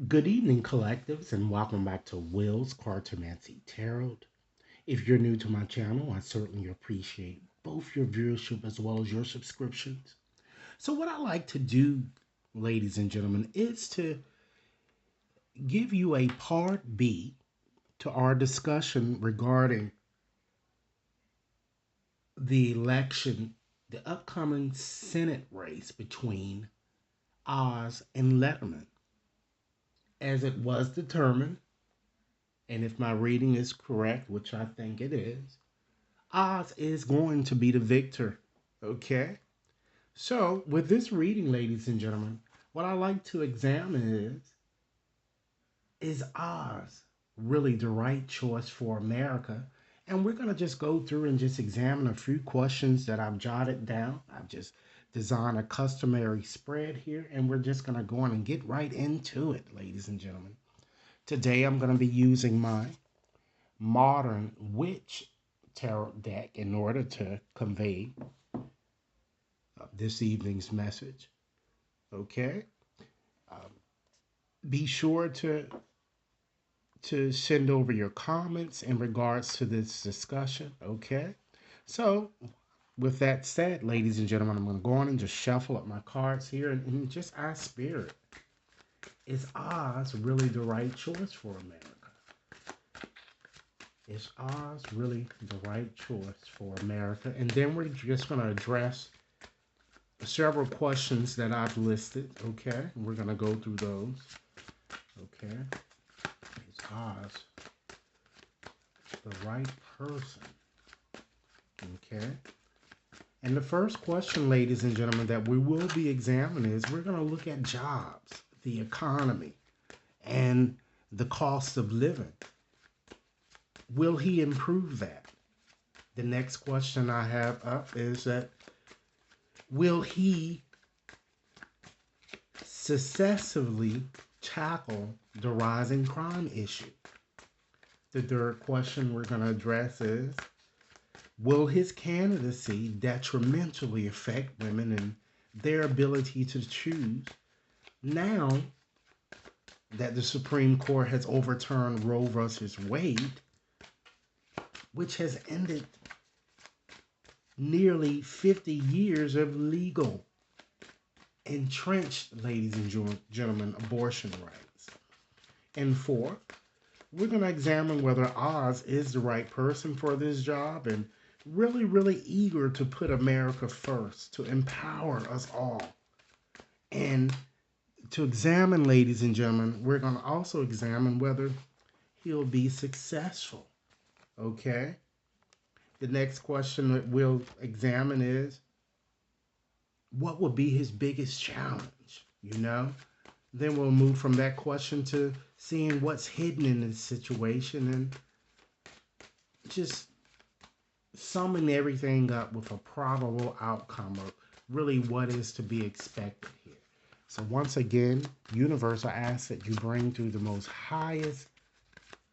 Good evening, collectives, and welcome back to Will's Cartomancy Tarot. If you're new to my channel, I certainly appreciate both your viewership as well as your subscriptions. So, what I like to do, ladies and gentlemen, is to give you a part B to our discussion regarding the election, the upcoming Senate race between Oz and Letterman, as it was determined. And if my reading is correct, which I think it is, Oz is going to be the victor. Okay? So, with this reading, ladies and gentlemen, what I like to examine is Oz really the right choice for America? And we're going to just go through and just examine a few questions that I've jotted down. I've just designed a customary spread here, and we're just going to go on and get right into it, ladies and gentlemen. Today, I'm going to be using my modern witch tarot deck in order to convey this evening's message. Okay, um, be sure to send over your comments in regards to this discussion. Okay, so with that said, ladies and gentlemen, I'm going to go on and just shuffle up my cards here and just ask Spirit: is Oz really the right choice for America? Is Oz really the right choice for America? And then we're just going to address several questions that I've listed. Okay, we're going to go through those. Okay, is Oz the right person? Okay, and the first question, ladies and gentlemen, that we will be examining is we're going to look at jobs, the economy, and the cost of living. Will he improve that? The next question I have up is that will he successfully tackle the rising crime issue? The third question we're going to address is will his candidacy detrimentally affect women and their ability to choose now that the Supreme Court has overturned Roe versus Wade, which has ended nearly 50 years of legal, entrenched, ladies and gentlemen, abortion rights? And fourth, we're going to examine whether Oz is the right person for this job and really, really eager to put America first, to empower us all. And to examine, ladies and gentlemen, we're going to also examine whether he'll be successful. Okay? The next question that we'll examine is what will be his biggest challenge? You know? Then we'll move from that question to seeing what's hidden in this situation and just summing everything up with a probable outcome of really what is to be expected here. So once again, universe, I ask that you bring through the most highest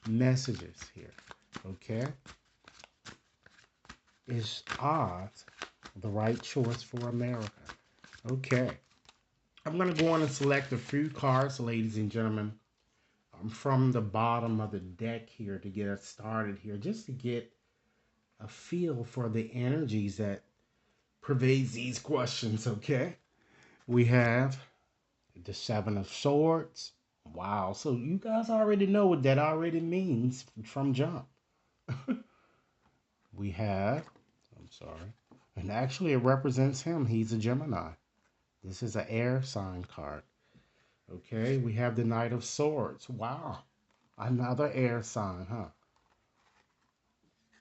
messages here. Okay? Is Oz the right choice for America? Okay. I'm going to go on and select a few cards, ladies and gentlemen, from the bottom of the deck here to get us started here, just to get a feel for the energies that pervades these questions, okay? We have the Seven of Swords. Wow, so you guys already know what that already means from jump. We have, I'm sorry, and actually it represents him. He's a Gemini. This is an air sign card. Okay, we have the Knight of Swords. Wow, another air sign, huh?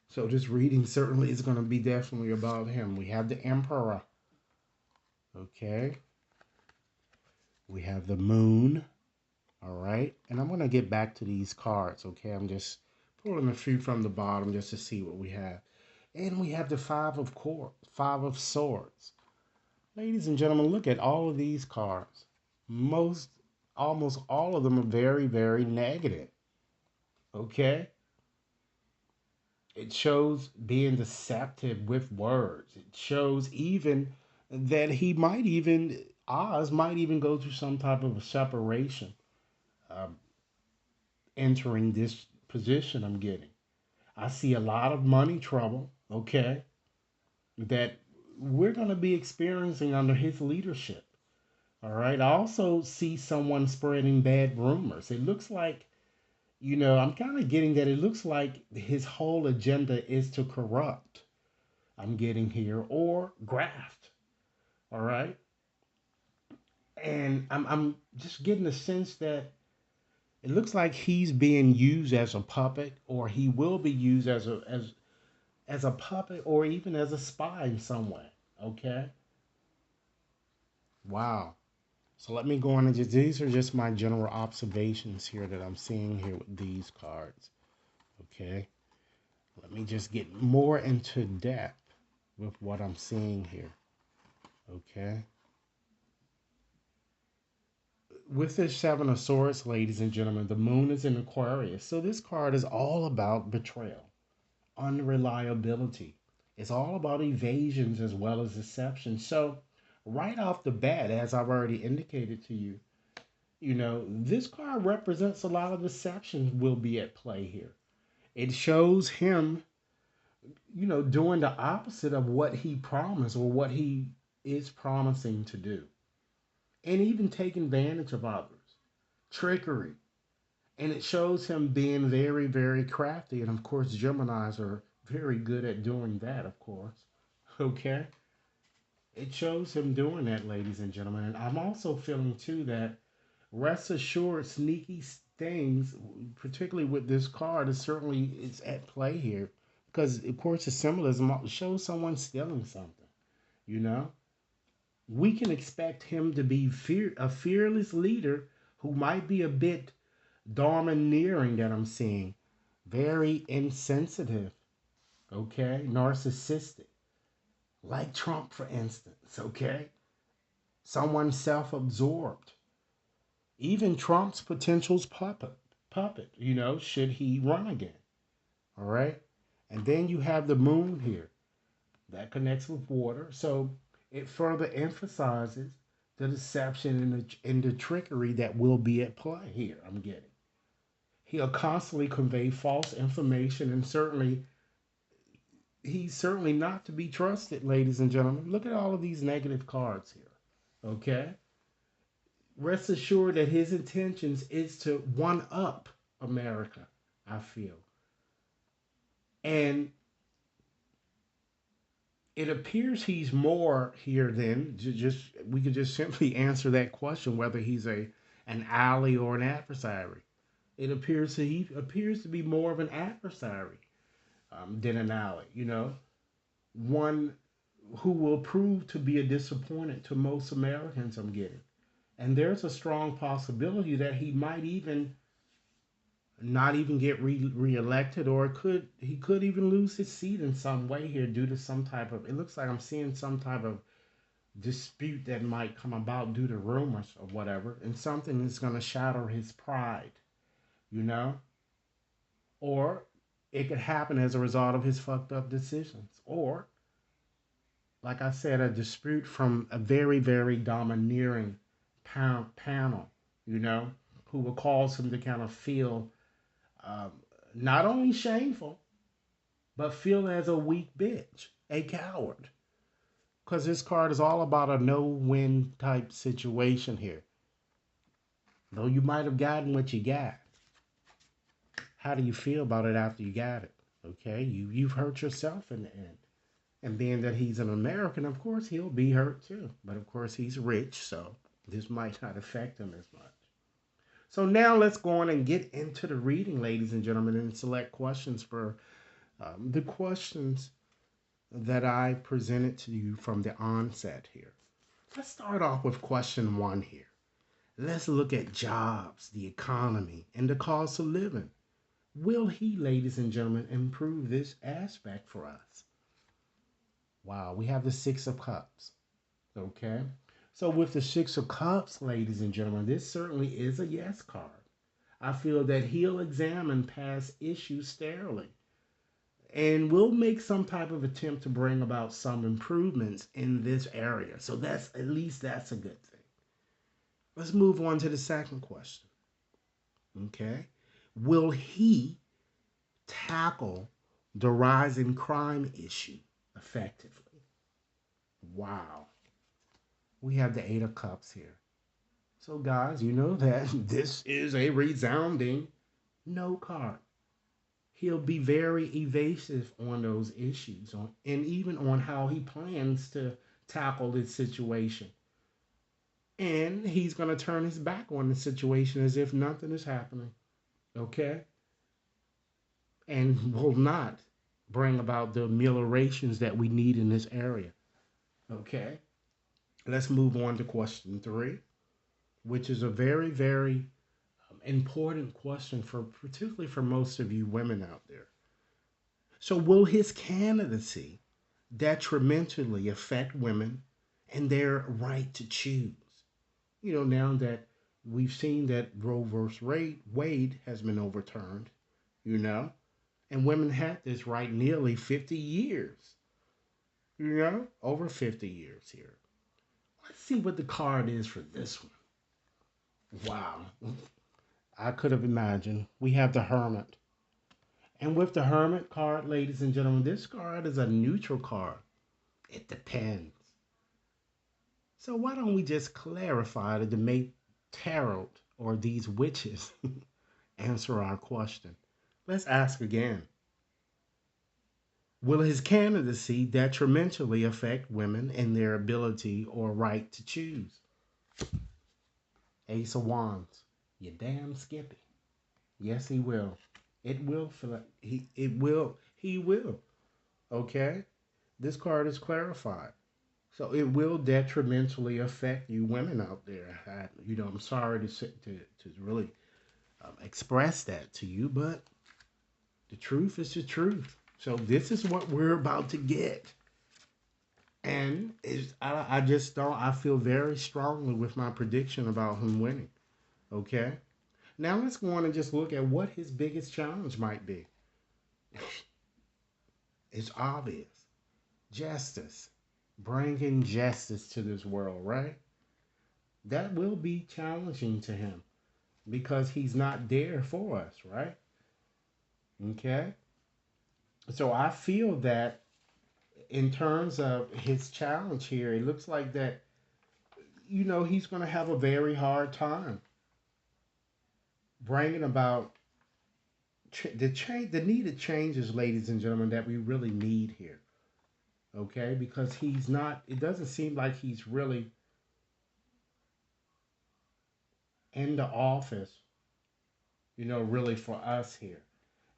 So this reading certainly is going to be definitely about him. We have the Emperor. Okay. We have the Moon. All right. And I'm going to get back to these cards. Okay. I'm just pulling a few from the bottom just to see what we have. And we have the Five of Swords. Ladies and gentlemen, look at all of these cards. Almost all of them are very, very negative. Okay. It shows being deceptive with words. It shows even that Oz might even go through some type of a separation um, entering this position I'm getting. I see a lot of money trouble, okay, that we're going to be experiencing under his leadership. All right. I also see someone spreading bad rumors. It looks like, I'm kind of getting that it looks like his whole agenda is to corrupt. I'm getting here or graft. All right. And I'm just getting a sense that it looks like he's being used as a puppet, or he will be used as a puppet, or even as a spy in some way. Okay. Wow. So let me go on and these are just my general observations here that I'm seeing here with these cards. Okay. Let me just get more into depth with what I'm seeing here. Okay. With this Seven of Swords, ladies and gentlemen, the moon is in Aquarius. So this card is all about betrayal, unreliability. It's all about evasions as well as deception. So right off the bat, as I've already indicated to you, this card represents a lot of deception will be at play here. It shows him, doing the opposite of what he promised or what he is promising to do. And even taking advantage of others. Trickery. And it shows him being very, very crafty. And of course, Geminis are very good at doing that, of course. Okay? It shows him doing that, ladies and gentlemen. And I'm also feeling, too, that rest assured, sneaky things, particularly with this card, is at play here. Because, of course, the symbolism shows someone stealing something, you know? We can expect him to be a fearless leader who might be a bit domineering that I'm seeing. Very insensitive, okay? Narcissistic. Like Trump, for instance, okay? Someone self-absorbed. Even Trump's potential's puppet, should he run again. All right? And then you have the moon here that connects with water. So it further emphasizes the deception and the trickery that will be at play here, I'm getting. He'll constantly convey false information, and he's certainly not to be trusted, ladies and gentlemen. Look at all of these negative cards here. Okay? Rest assured that his intentions is to one up America, I feel. And it appears he's more here than just we could just simply answer that question whether he's an ally or an adversary. It appears he appears to be more of an adversary than an ally. One who will prove to be a disappointment to most Americans. I'm getting, and there's a strong possibility that he might even not even get reelected, or he could even lose his seat in some way here due to some type of. It looks like I'm seeing some type of dispute that might come about due to rumors or whatever, and something that's going to shatter his pride, you know, or it could happen as a result of his fucked up decisions, or like I said, a dispute from a very very domineering panel, who will cause him to kind of feel um, not only shameful, but feel as a weak bitch, a coward. Because this card is all about a no win type situation here. Though you might have gotten what you got, how do you feel about it after you got it? Okay, you've hurt yourself in the end. And being that he's an American, of course, he'll be hurt too. But of course, he's rich, so this might not affect him as much. So now let's go on and get into the reading, ladies and gentlemen, and select questions for the questions that I presented to you from the onset here. Let's start off with question one here. Let's look at jobs, the economy, and the cost of living. Will he, ladies and gentlemen, improve this aspect for us? Wow, we have the Six of Cups. Okay? So with the Six of Cups, ladies and gentlemen, this certainly is a yes card. I feel that he'll examine past issues thoroughly and we'll make some type of attempt to bring about some improvements in this area. So that's a good thing. Let's move on to the second question. Okay. Will he tackle the rising crime issue effectively? Wow. We have the Eight of Cups here. So, guys, you know that this is a resounding no card. He'll be very evasive on those issues and even on how he plans to tackle this situation. And he's going to turn his back on the situation as if nothing is happening. Okay? And will not bring about the ameliorations that we need in this area. Okay? Let's move on to question three, which is a very, very important question for particularly for most of you women out there. So, will his candidacy detrimentally affect women and their right to choose? Now that we've seen that Roe versus Wade has been overturned, you know, and women had this right nearly 50 years, over 50 years here. Let's see what the card is for this one. Wow. I could have imagined. We have the Hermit. And with the Hermit card, ladies and gentlemen, this card is a neutral card. It depends. So why don't we just clarify to make tarot or these witches answer our question? Let's ask again. Will his candidacy detrimentally affect women and their ability or right to choose? Ace of Wands. You damn Skippy. Yes, he will. It will feel he will. Okay? This card is clarified. So it will detrimentally affect you women out there. I'm sorry to really express that to you, but the truth is the truth. So this is what we're about to get. And I just don't, I feel very strongly with my prediction about him winning. Okay? Now let's go on and just look at what his biggest challenge might be. It's obvious. Justice. Bringing justice to this world, right? That will be challenging to him because he's not there for us, right? Okay? So I feel that in terms of his challenge here, it looks like that, he's going to have a very hard time bringing about the needed changes, ladies and gentlemen, that we really need here. Okay? Because he's not, it doesn't seem like he's really in the office, really for us here.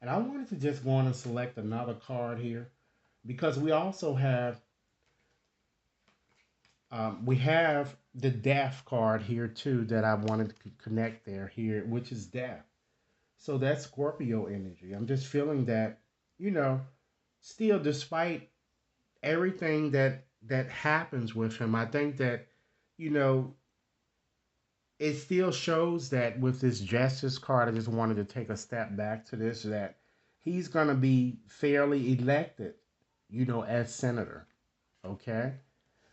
And I wanted to just go on and select another card here because we have the death card here too that I wanted to connect there here, which is death. So that's Scorpio energy. I'm just feeling that, you know, still despite everything that happens with him, I think that, you know, it still shows that with this justice card, I just wanted to take a step back to this, that he's gonna be fairly elected, as senator. Okay.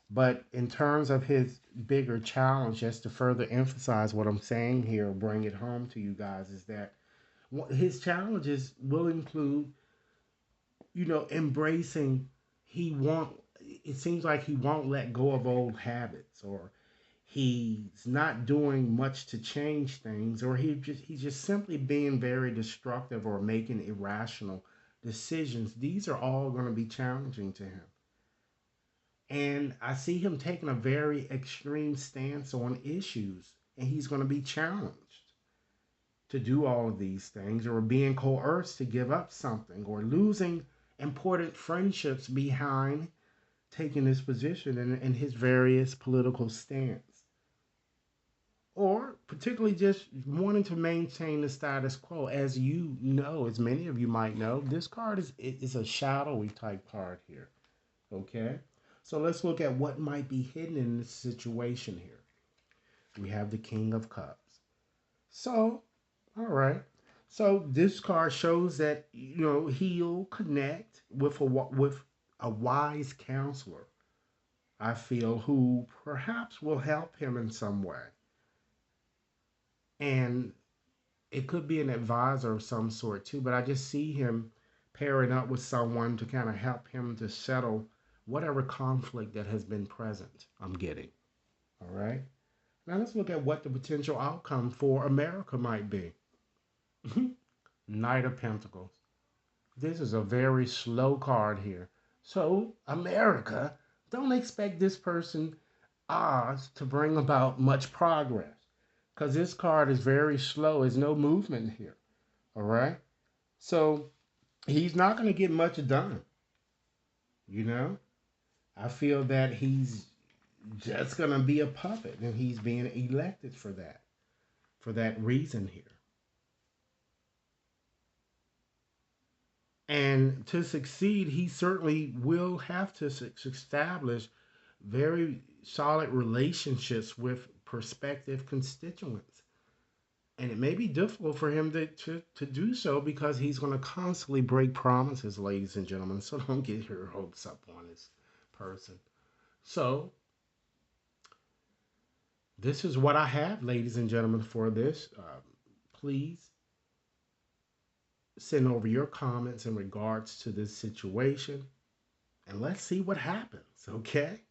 But in terms of his bigger challenge, just to further emphasize what I'm saying here, bring it home to you guys, is that his challenges will include, embracing. He won't. It seems like he won't let go of old habits, or he's not doing much to change things, or he's just simply being very destructive or making irrational decisions. These are all going to be challenging to him. And I see him taking a very extreme stance on issues, and he's going to be challenged to do all of these things, or being coerced to give up something, or losing important friendships behind taking this position in his various political stance. Or particularly just wanting to maintain the status quo. As you know, as many of you might know, this card is a shadowy type card here. Okay? So let's look at what might be hidden in this situation here. We have the King of Cups. So, all right. So this card shows that he'll connect with a wise counselor. I feel who perhaps will help him in some way. And It could be an advisor of some sort too, but I just see him pairing up with someone to kind of help him to settle whatever conflict that has been present. I'm getting. All right. Now let's look at what the potential outcome for America might be. Knight of Pentacles. This is a very slow card here. So, America, don't expect this person, Oz, to bring about much progress. Because this card is very slow. There's no movement here. All right? So, he's not going to get much done. You know? I feel that he's just going to be a puppet, and he's being elected for that reason here. And to succeed, he certainly will have to establish very solid relationships with prospective constituents. And it may be difficult for him to do so because he's going to constantly break promises, ladies and gentlemen. So don't get your hopes up on this person. So, this is what I have, ladies and gentlemen, for this. Please send over your comments in regards to this situation and let's see what happens, okay?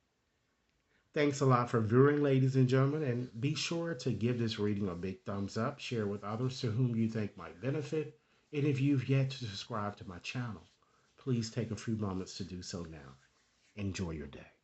Thanks a lot for viewing, ladies and gentlemen, and be sure to give this reading a big thumbs up, share with others to whom you think might benefit, and if you've yet to subscribe to my channel, please take a few moments to do so now. Enjoy your day.